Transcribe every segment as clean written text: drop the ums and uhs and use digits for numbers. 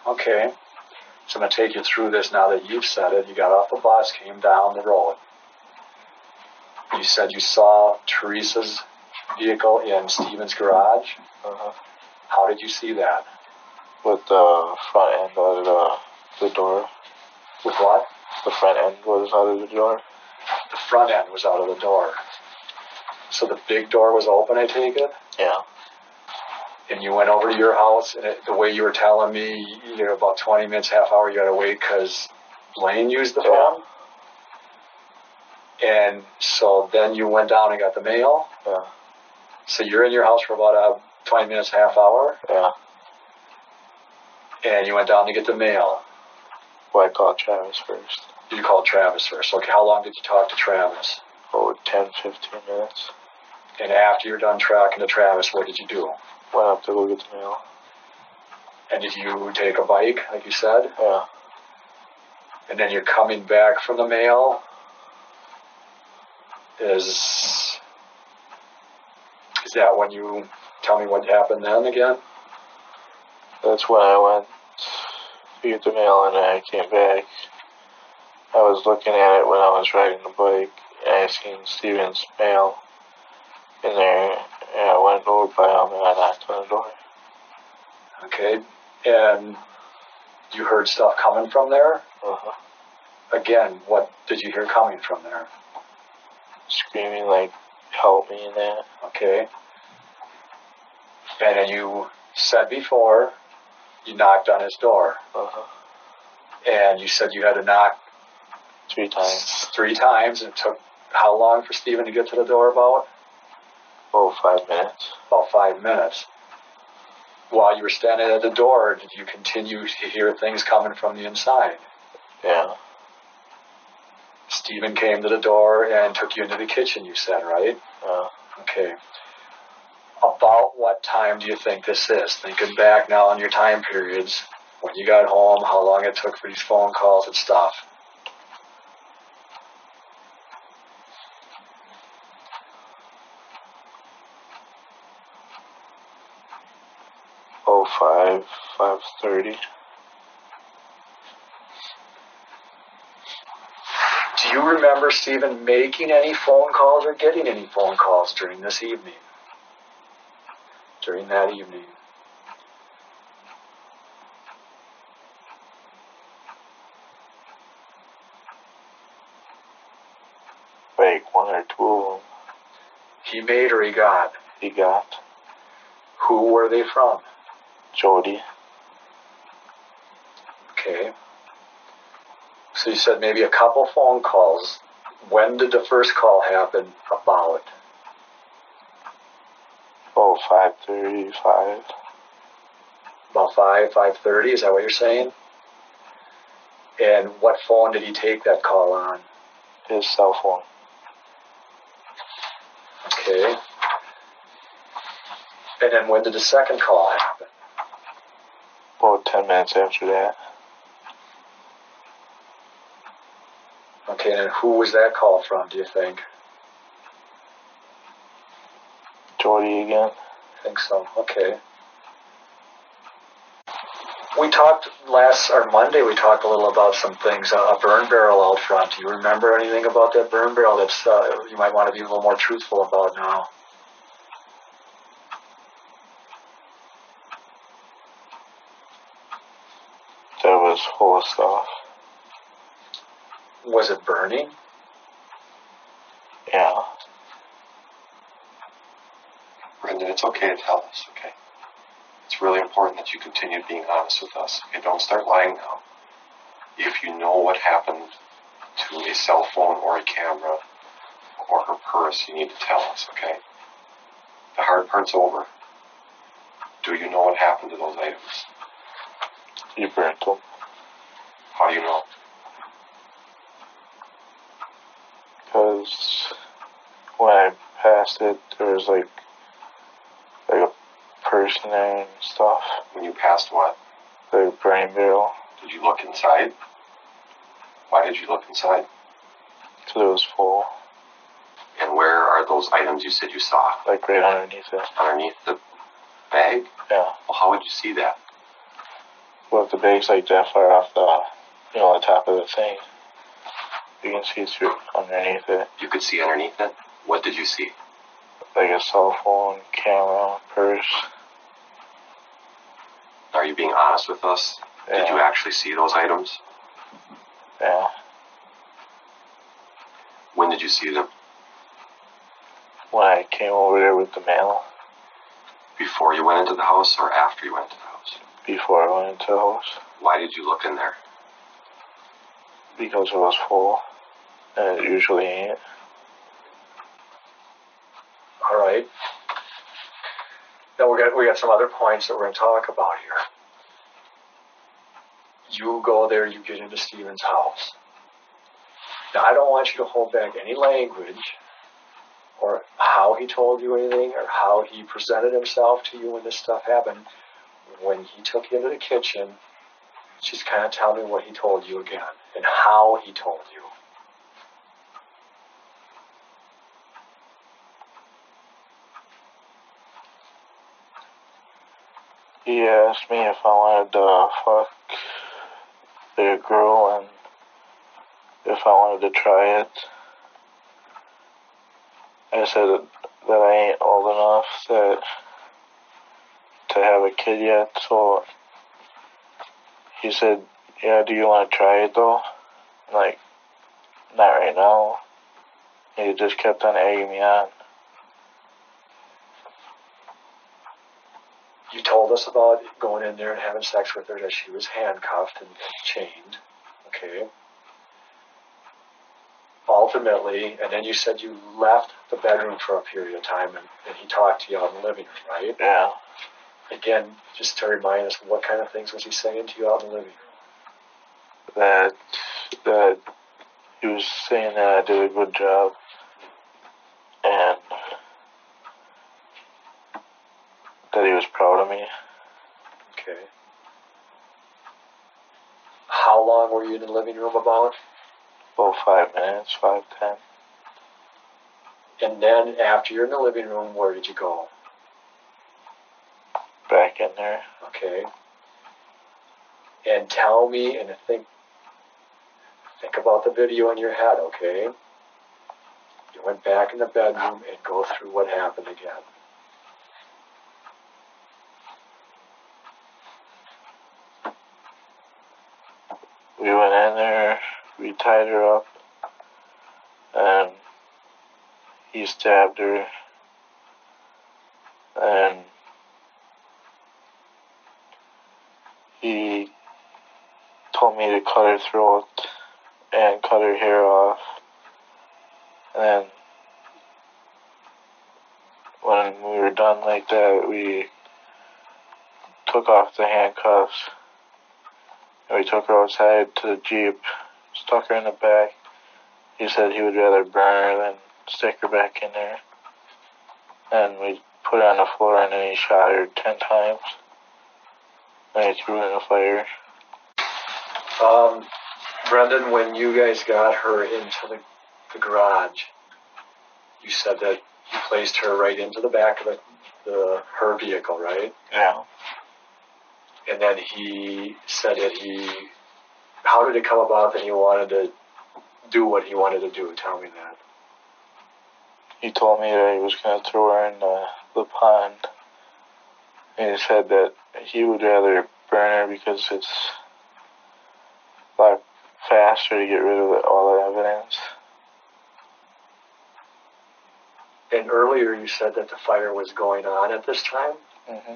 Okay. So I'm going to take you through this now that you've said it. You got off the bus, came down the road. You said you saw Teresa's vehicle in Stephen's garage. Uh-huh. How did you see that? With the front end out of the door. With what? The front end was out of the door. The front end was out of the door. So the big door was open, I take it? Yeah. And you went over to your house, and the way you were telling me, you're about 20 minutes, half hour, you had to wait because Blaine used the phone? And so then you went down and got the mail? Yeah. So you're in your house for about 20 minutes, half hour? Yeah. And you went down to get the mail? Well, I called Travis first. You called Travis first. Okay, how long did you talk to Travis? Oh, 10, 15 minutes. And after you're done talking to Travis, what did you do? Went up to go get the mail. And did you take a bike, like you said? Yeah. And then you're coming back from the mail? Is that when you tell me what happened then again? That's when I went to get the mail and I came back. I was looking at it when I was riding the bike and I seen Steven's mail in there and I went over by him and I knocked on the door. Okay, and you heard stuff coming from there? Uh-huh. Again, what did you hear coming from there? Screaming like, help me and that. Okay. And then you said before, you knocked on his door. Uh-huh. And you said you had to knock 3 times. 3 times, and it took how long for Stephen to get to the door about? Oh, 5 minutes. About 5 minutes. While you were standing at the door, did you continue to hear things coming from the inside? Yeah. Stephen came to the door and took you into the kitchen, you said, right? Yeah. Okay. About what time do you think this is? Thinking back now on your time periods, when you got home, how long it took for these phone calls and stuff. Oh, 5:30. Do you remember Stephen making any phone calls or getting any phone calls during this evening? During that evening? Like 1 or 2 of them. He made or he got? He got. Who were they from? Jody. Okay. So you said maybe a couple phone calls. When did the first call happen about? Oh, 5:35. About 5:30, is that what you're saying? And what phone did he take that call on? His cell phone. Okay. And then when did the second call happen? About 10 minutes after that. Okay, and who was that call from, do you think? Jody again. I think so. Okay. We talked Monday, we talked a little about some things, a burn barrel out front. Do you remember anything about that burn barrel that's you might want to be a little more truthful about now? That was full of stuff. Was it burning? Yeah. Brendan, it's okay to tell us, okay? It's really important that you continue being honest with us. Okay, don't start lying now. If you know what happened to a cell phone or a camera or her purse, you need to tell us, okay? The hard part's over. Do you know what happened to those items? You burnt them. How do you know? Because when I passed it, there was like a person there and stuff. When you passed what? The burning barrel. Did you look inside? Why did you look inside? Because it was full. And where are those items you said you saw? Like right underneath it. Underneath the bag? Yeah. Well, how would you see that? Well, if the bag's like that far off the top of the thing, you can see through underneath it. You could see underneath it? What did you see? Like a cell phone, camera, purse. Are you being honest with us? Yeah. Did you actually see those items? Yeah. When did you see them? When I came over there with the mail. Before you went into the house or after you went into the house? Before I went into the house. Why did you look in there? Because it was full. And it usually ain't. All right. Now we got some other points that we're going to talk about here. You go there, you get into Stephen's house. Now, I don't want you to hold back any language or how he told you anything or how he presented himself to you when this stuff happened. When he took you into the kitchen, just kind of tell me what he told you again and how he told you. He asked me if I wanted to fuck the girl and if I wanted to try it. I said that I ain't old enough to have a kid yet, so he said, yeah, do you want to try it though? I'm like, not right now. He just kept on egging me on. You told us about going in there and having sex with her, that she was handcuffed and chained. Okay. Ultimately, and then you said you left the bedroom for a period of time and he talked to you out in the living room, right? Yeah. Again, just to remind us, what kind of things was he saying to you out in the living room? That he was saying that I did a good job and that he was proud of me. Okay. How long were you in the living room about? About 5 minutes, 5, 10. And then after you're in the living room, where did you go? Back in there. Okay. And tell me, and think about the video in your head, okay? You went back in the bedroom and go through what happened again. We went in there, we tied her up, and he stabbed her, and he told me to cut her throat and cut her hair off, and then when we were done like that, we took off the handcuffs. We took her outside to the Jeep, stuck her in the back. He said he would rather burn her than stick her back in there. And we put her on the floor and then he shot her 10 times. And he threw her in the fire. Brendan, when you guys got her into the garage, you said that you placed her right into the back of her vehicle, right? Yeah. And then he said that how did it come about that he wanted to do what he wanted to do? Tell me that. He told me that he was going to throw her in the pond. And he said that he would rather burn her because it's a lot faster to get rid of all the evidence. And earlier you said that the fire was going on at this time? Mm-hmm.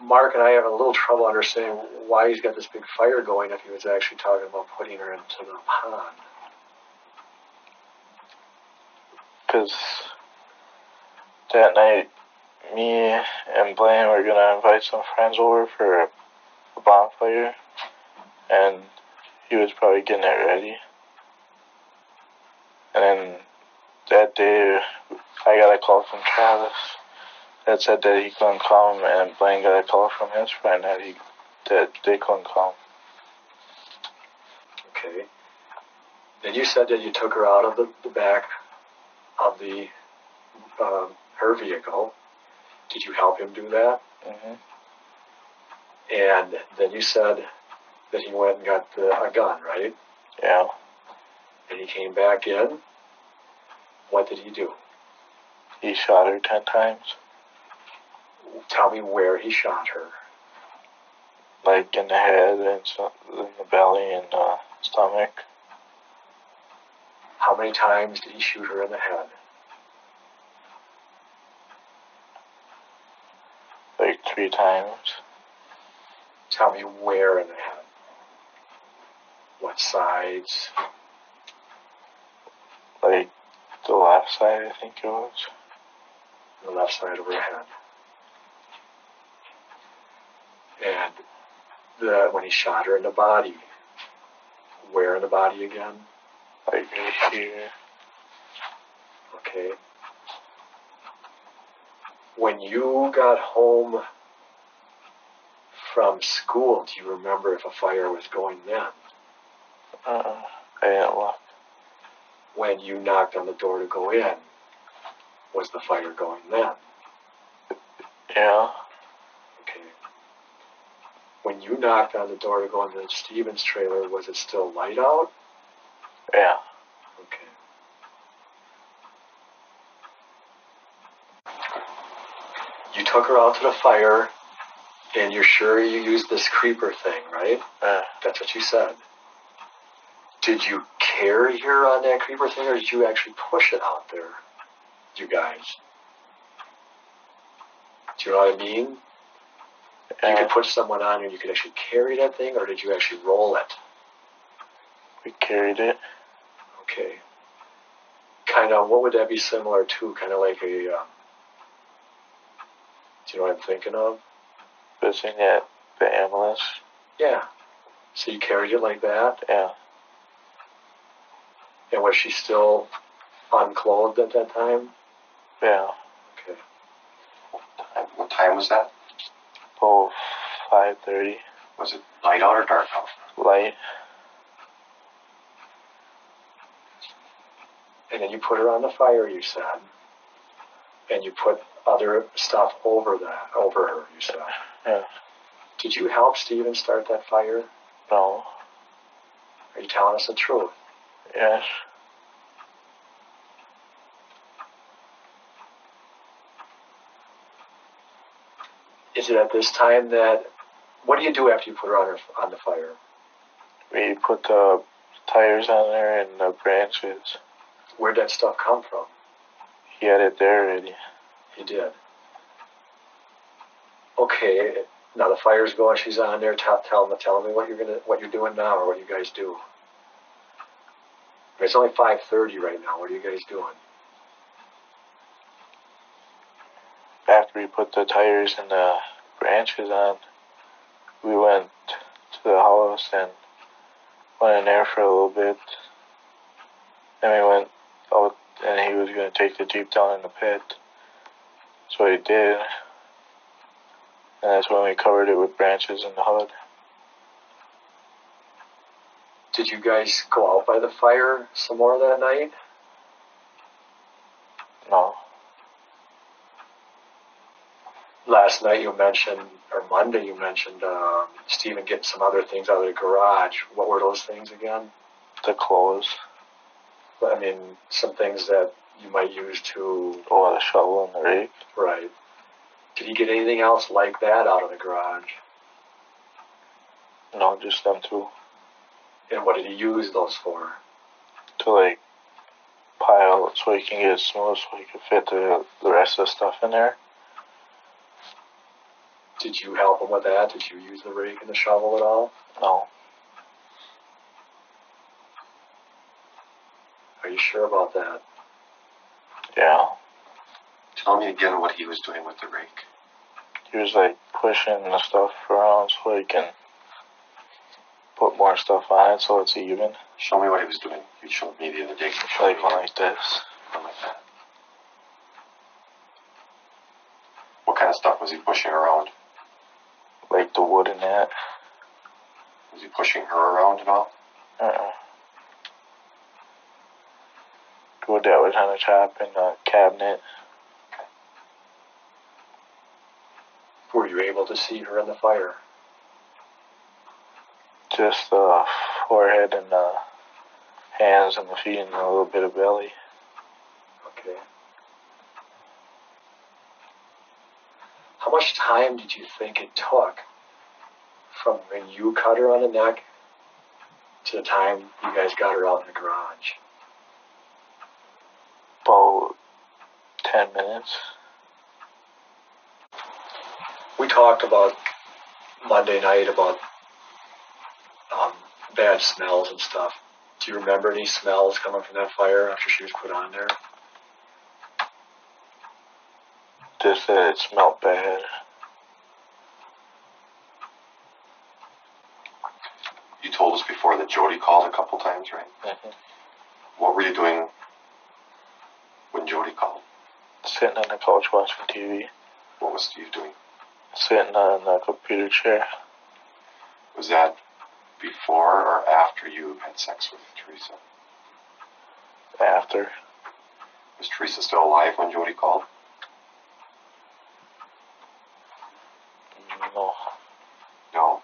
Mark and I have a little trouble understanding why he's got this big fire going if he was actually talking about putting her into the pond. Because that night, me and Blaine were going to invite some friends over for a bonfire, and he was probably getting it ready. And then that day, I got a call from Travis that said that he couldn't come, and Blaine got a call from his friend that they couldn't come. Okay. Then you said that you took her out of the back of her vehicle. Did you help him do that? Mm-hmm. And then you said that he went and got a gun, right? Yeah. And he came back in. What did he do? He shot her 10 times. Tell me where he shot her. Like in the head, and in the belly, and the stomach. How many times did he shoot her in the head? Like 3 times. Tell me where in the head. What sides? Like the left side, I think it was. The left side of her head. And when he shot her in the body, where in the body again? Like right here. Okay. When you got home from school, do you remember if a fire was going then? I didn't look. When you knocked on the door to go in, was the fire going then? Yeah. Okay. When you knocked on the door to go into Stevens' trailer, was it still light out? Yeah. Okay. You took her out to the fire, and you're sure you used this creeper thing, right? Yeah. That's what you said. Did you carry her on that creeper thing, or did you actually push it out there, you guys? Do you know what I mean? Yeah. You could put someone on and you could actually carry that thing, or did you actually roll it? We carried it. Okay. Kind of, what would that be similar to? Kind of like a, do you know what I'm thinking of? Visiting at the ambulance. Yeah. So you carried it like that? Yeah. And was she still unclothed at that time? Yeah. Okay. What time was that? Oh, 5:30. Was it light out or dark out? Light. And then you put her on the fire, you said. And you put other stuff over her, you said. Yeah. Did you help Steven start that fire? No. Are you telling us the truth? Yes. Is it at this time that, what do you do after you put her on the fire? We put the tires on there and the branches. Where'd that stuff come from? He had it there already. He did. Okay, now the fire's going, she's on there, tell me what you're doing now, or what you guys do. It's only 5:30 right now, what are you guys doing? After we put the tires and the branches on, we went to the house and went in there for a little bit. Then we went out, and he was going to take the Jeep down in the pit. So he did. And that's when we covered it with branches in the hood. Did you guys go out by the fire some more that night? No. Last night you mentioned, or Monday you mentioned, Stephen getting some other things out of the garage. What were those things again? The clothes. I mean, some things that you might use to... Oh, the shovel and the rake. Right. Did he get anything else like that out of the garage? No, just them two. And what did he use those for? To like pile so he can get it smooth so he can fit the rest of the stuff in there. Did you help him with that? Did you use the rake and the shovel at all? No. Are you sure about that? Yeah. Tell me again what he was doing with the rake. He was like pushing the stuff around so he can put more stuff on it so it's even. Show me what he was doing. You showed me the other day. Like one like this. One like that. What kind of stuff was he pushing around? Like the wood in that. Was he pushing her around at all? Wood that was on the top in the cabinet. Were you able to see her in the fire? Just the forehead and the hands and the feet and a little bit of belly. Okay. How much time did you think it took from when you cut her on the neck to the time you guys got her out in the garage? About 10 minutes. We talked about Monday night about bad smells and stuff. Do you remember any smells coming from that fire after she was put on there? Just that it smelled bad. You told us before that Jody called a couple times, right? Mm-hmm. What were you doing when Jody called? Sitting on the couch watching TV. What was Steve doing? Sitting on the computer chair. Was that before or after you had sex with Teresa? After. Was Teresa still alive when Jody called? No. No.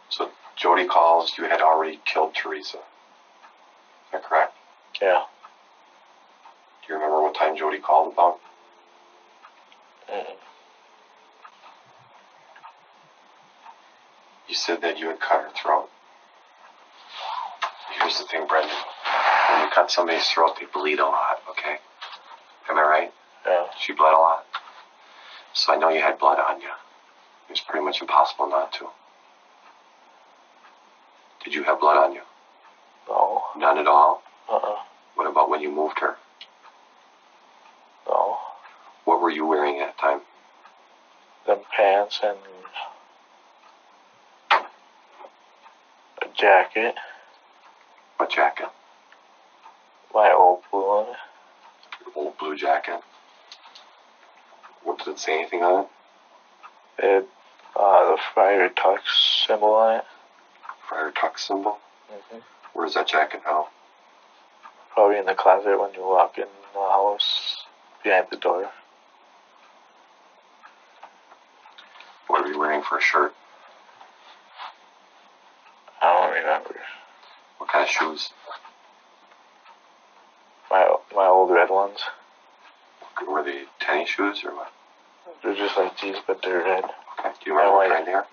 So Jody calls, you had already killed Teresa. Is that correct? Yeah. Do you remember what time Jody called about? Mm-mm. You said that you had cut her throat. Here's the thing, Brendan. When you cut somebody's throat, they bleed a lot, okay? Am I right? Yeah. She bled a lot. So I know you had blood on you. It was pretty much impossible not to. Did you have blood on you? No. None at all? Uh-uh. What about when you moved her? No. What were you wearing at the time? Them pants and a jacket. What jacket? My old blue one. Your old blue jacket. What, did it say anything on it? It the Friar Tuck symbol on it. Friar Tuck symbol? Mm-hmm. Where's that jacket now? Probably in the closet when you walk in the house, behind the door. What are you wearing for a shirt? I don't remember. What kind of shoes? My old red ones. Were they tennis shoes or what? They're just like these, but they're red. Okay. Do you remember what kind they are?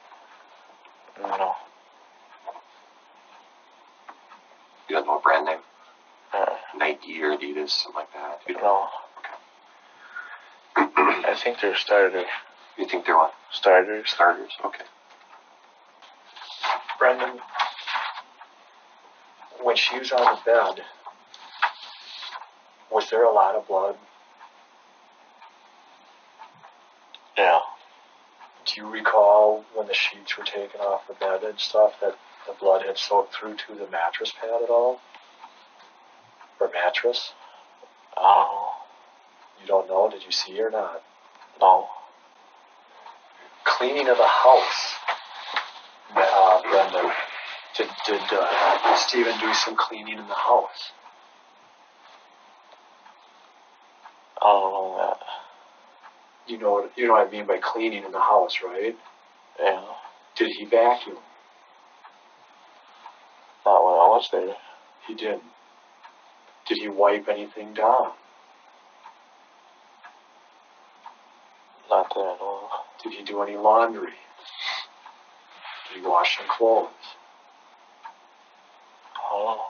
No. You don't know a brand name? Uh-uh. Nike or Adidas, something like that? You don't No. Okay. I think they're starters. You think they're what? Starters. Starters? Okay. Brendan, when she was on the bed, was there a lot of blood? Yeah. Do you recall when the sheets were taken off the bed and stuff that the blood had soaked through to the mattress pad at all? Or mattress? Oh. You don't know? Did you see or not? No. Cleaning of the house, Brendan. Did Stephen do some cleaning in the house? I don't know that. You know what I mean by cleaning in the house, right? Yeah. Did he vacuum? Not when I was there. He didn't. Did he wipe anything down? Not that I know of. Did he do any laundry? Did he wash some clothes? I don't know.